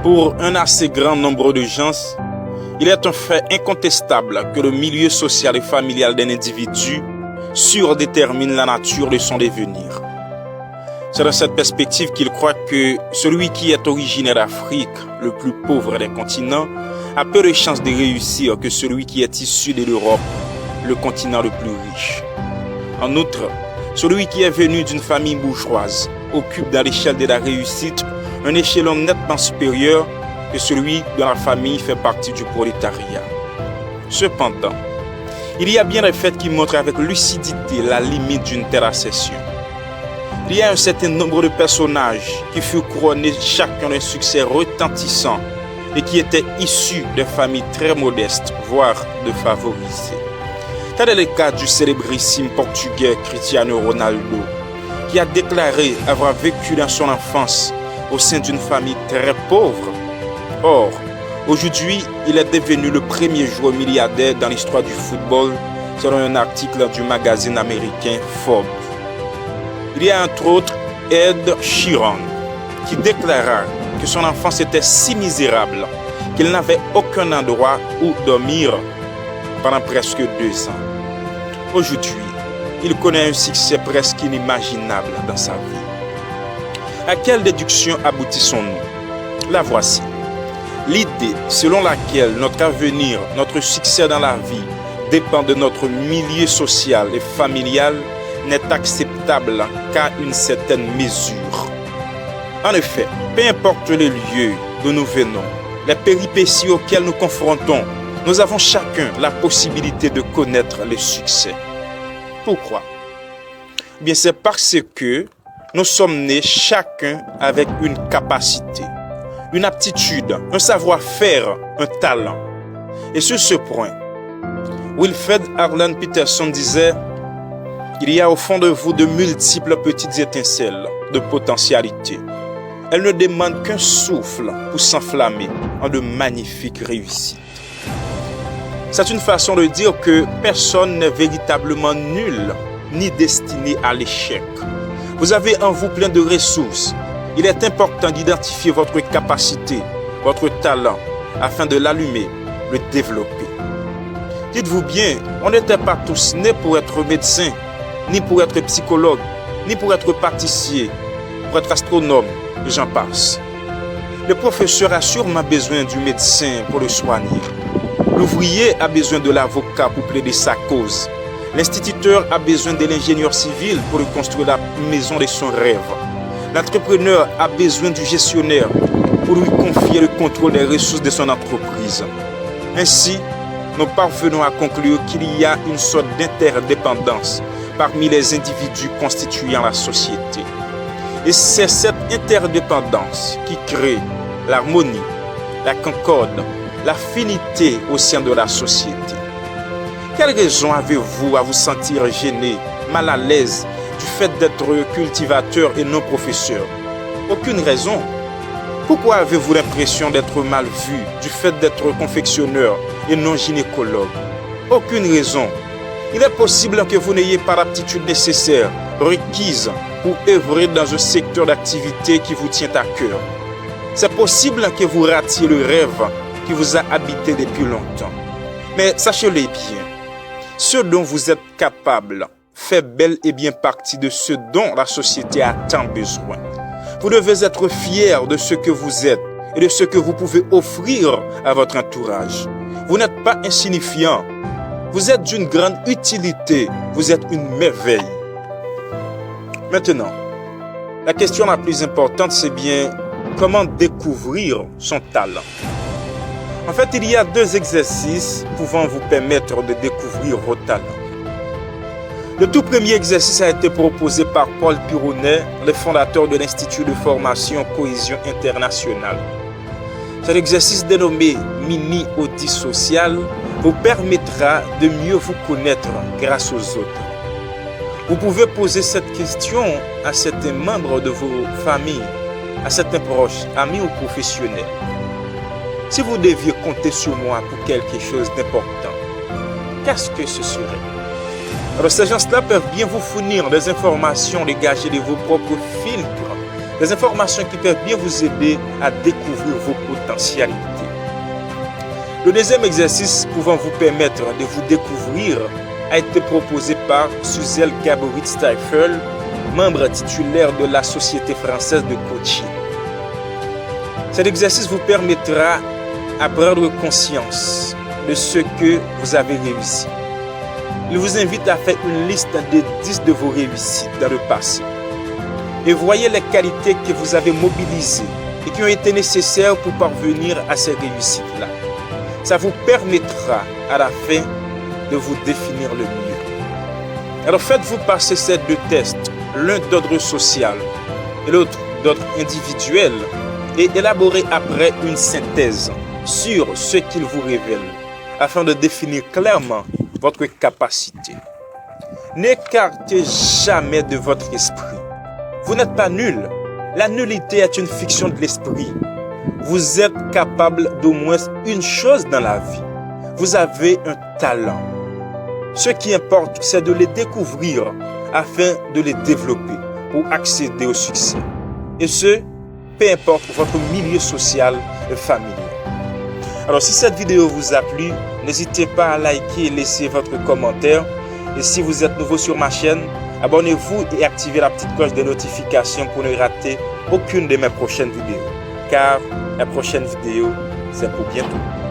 Pour un assez grand nombre de gens, il est un fait incontestable que le milieu social et familial d'un individu surdétermine la nature de son devenir. C'est dans cette perspective qu'il croit que celui qui est originaire d'Afrique, le plus pauvre des continents, a peu de chances de réussir que celui qui est issu de l'Europe, le continent le plus riche. En outre, celui qui est venu d'une famille bourgeoise occupe dans l'échelle de la réussite un échelon nettement supérieur que celui dont la famille fait partie du prolétariat. Cependant, il y a bien des faits qui montrent avec lucidité la limite d'une telle assertion. Il y a un certain nombre de personnages qui furent couronnés chacun d'un succès retentissant et qui étaient issus de familles très modestes, voire défavorisées. Tel est le cas du célébrissime portugais Cristiano Ronaldo, qui a déclaré avoir vécu dans son enfance au sein d'une famille très pauvre. Or, aujourd'hui, il est devenu le premier joueur milliardaire dans l'histoire du football, selon un article du magazine américain Forbes. Il y a entre autres Ed Sheeran, qui déclara que son enfance était si misérable qu'il n'avait aucun endroit où dormir pendant presque 2 ans. Aujourd'hui, il connaît un succès presque inimaginable dans sa vie. À quelle déduction aboutissons-nous? La voici. L'idée selon laquelle notre avenir, notre succès dans la vie dépend de notre milieu social et familial n'est acceptable qu'à une certaine mesure. En effet, peu importe le lieu d'où nous venons, les péripéties auxquelles nous confrontons, nous avons chacun la possibilité de connaître le succès. Pourquoi? Bien, c'est parce que nous sommes nés chacun avec une capacité, une aptitude, un savoir-faire, un talent. Et sur ce point, Wilfred Arlen Peterson disait: il y a au fond de vous de multiples petites étincelles de potentialité. Elles ne demandent qu'un souffle pour s'enflammer en de magnifiques réussites. C'est une façon de dire que personne n'est véritablement nul ni destiné à l'échec. Vous avez en vous plein de ressources. Il est important d'identifier votre capacité, votre talent, afin de l'allumer, le développer. Dites-vous bien, on n'était pas tous nés pour être médecin, ni pour être psychologue, ni pour être pâtissier, pour être astronome, et j'en passe. Le professeur a sûrement besoin du médecin pour le soigner. L'ouvrier a besoin de l'avocat pour plaider sa cause. L'instituteur a besoin de l'ingénieur civil pour reconstruire la maison de son rêve. L'entrepreneur a besoin du gestionnaire pour lui confier le contrôle des ressources de son entreprise. Ainsi, nous parvenons à conclure qu'il y a une sorte d'interdépendance parmi les individus constituant la société. Et c'est cette interdépendance qui crée l'harmonie, la concorde, l'affinité au sein de la société. Quelle raison avez-vous à vous sentir gêné, mal à l'aise du fait d'être cultivateur et non professeur? Aucune raison. Pourquoi avez-vous l'impression d'être mal vu du fait d'être confectionneur et non gynécologue? Aucune raison. Il est possible que vous n'ayez pas l'aptitude nécessaire, requise, pour œuvrer dans un secteur d'activité qui vous tient à cœur. C'est possible que vous ratiez le rêve qui vous a habité depuis longtemps. Mais sachez-le bien, ce dont vous êtes capable fait bel et bien partie de ce dont la société a tant besoin. Vous devez être fier de ce que vous êtes et de ce que vous pouvez offrir à votre entourage. Vous n'êtes pas insignifiant. Vous êtes d'une grande utilité. Vous êtes une merveille. Maintenant, la question la plus importante, c'est bien comment découvrir son talent. En fait, il y a 2 exercices pouvant vous permettre de découvrir vos talents. Le tout premier exercice a été proposé par Paul Pironnet, le fondateur de l'Institut de formation Cohésion internationale. Cet exercice dénommé Mini Audit Social vous permettra de mieux vous connaître grâce aux autres. Vous pouvez poser cette question à certains membres de vos familles, à certains proches, amis ou professionnels. Si vous deviez compter sur moi pour quelque chose d'important, qu'est-ce que ce serait? Alors, ces gens-là peuvent bien vous fournir des informations dégagées de vos propres filtres Des informations qui peuvent bien vous aider à découvrir vos potentialités. Le deuxième exercice pouvant vous permettre de vous découvrir a été proposé par Suzel Gaborit-Steifel, membre titulaire de la Société française de coaching. Cet exercice vous permettra à prendre conscience de ce que vous avez réussi. Il vous invite à faire une liste des 10 de vos réussites dans le passé. Et voyez les qualités que vous avez mobilisées et qui ont été nécessaires pour parvenir à ces réussites-là. Ça vous permettra à la fin de vous définir le mieux. Alors faites-vous passer ces deux tests, l'un d'ordre social et l'autre d'ordre individuel, et élaborez après une synthèse sur ce qu'il vous révèle, afin de définir clairement votre capacité. N'écartez jamais de votre esprit. Vous n'êtes pas nul. La nullité est une fiction de l'esprit. Vous êtes capable d'au moins une chose dans la vie. Vous avez un talent. Ce qui importe, c'est de les découvrir afin de les développer pour accéder au succès. Et ce, peu importe votre milieu social et familial. Alors, si cette vidéo vous a plu, n'hésitez pas à liker et laisser votre commentaire. Et si vous êtes nouveau sur ma chaîne, abonnez-vous et activez la petite cloche de notification pour ne rater aucune de mes prochaines vidéos. Car la prochaine vidéo, c'est pour bientôt.